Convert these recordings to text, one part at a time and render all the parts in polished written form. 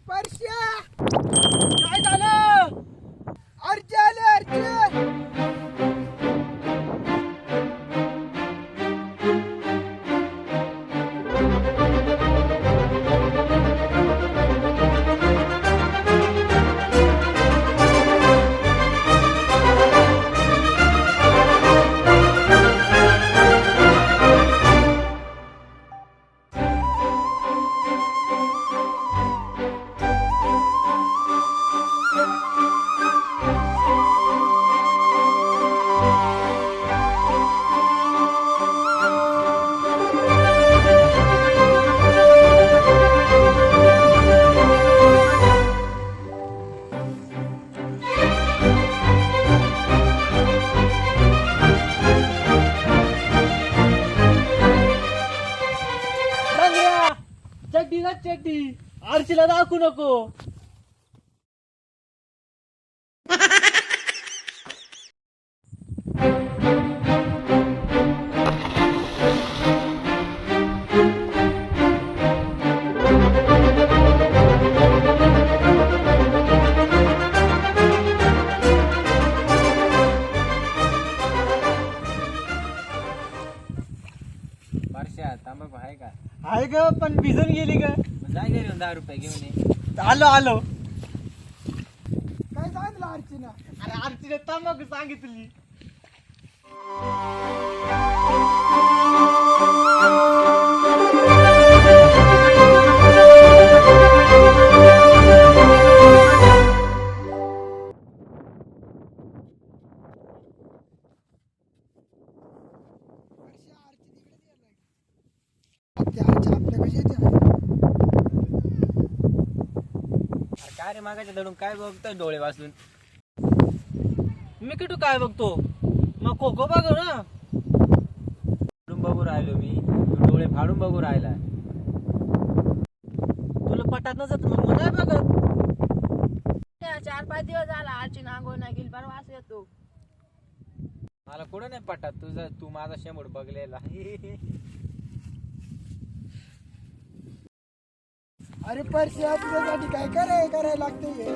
परश्या काय झालं? अर्चे आले अर्चे. चड्डी ना चड्डी, आरशीला दाखवू नको. परश्या तांबाखू आहे का? आहे ग, पण भिजून गेली ग. जाय घरी 10 रुपये घेऊन ये. आलो आलो. काय सांगितलं अर्चना? अरे आरशीने तंबाखू सांगितली. ते अर्चे आपल्या कशी येते? अरे काय रे मागाच्या दडून काय बघतोय डोळे वाचून? मी किटू काय बघतो? मग खो बघ ना. फाडून बघू राहिलो मी, तू डोळे फाडून बघू राहिला. तुला पटात नसत मग नाही बघत. 4-5 दिवस झाला आजची नांगोळ नाही गेली, बरं वास येतो. मला कुठं नाही पटात तुझा, तू माझा शेंबूड बघलेला. अरे परश्या तुझ्यासाठी काय करायला लागतंय?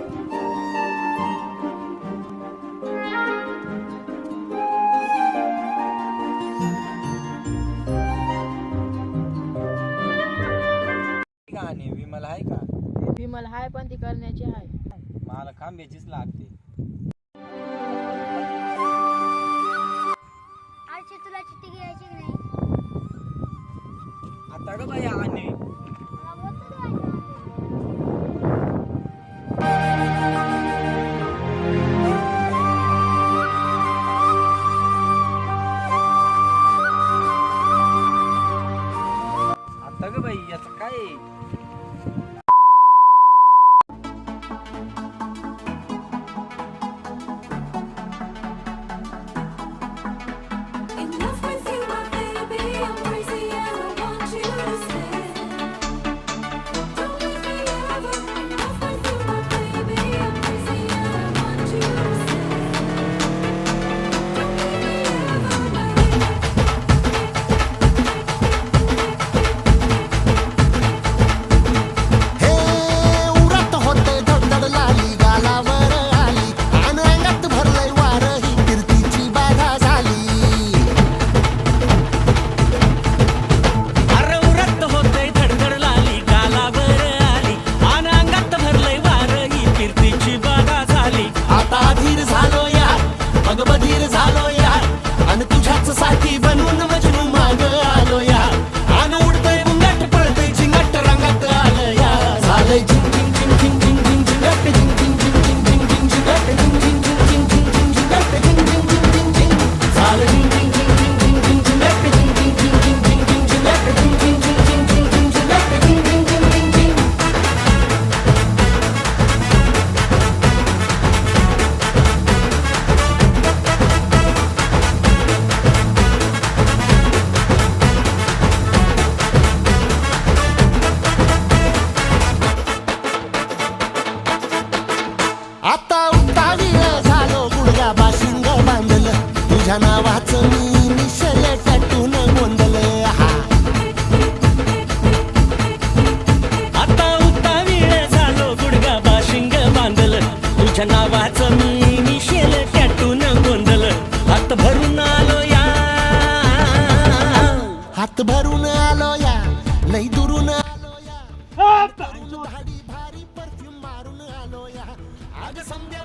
आणि विमल आहे का? विमल हाय पण ती करण्याची हाय. मला खांब्याचीच लागते. आजची तुला चिठ्ठी घ्यायची की नाही? आता ग बाई आणि मला बोलतो द्यायचं. आता ग बाई याचं काय आहे? In love with you, my baby, I'm crazy and I want you to stay. Don't leave me ever. In love with you, my baby, I'm crazy and I want you to stay. Don't leave me ever, my baby.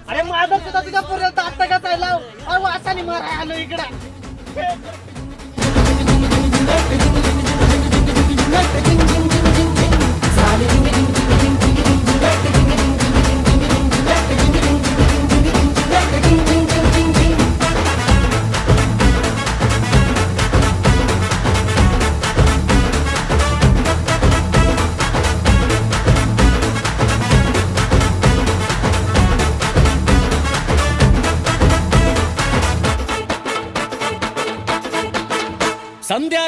अरे माझा सुद्धा तुझ्या पर्यंत आता का चालला अरे वासाने मारा आलो इकडे संध्या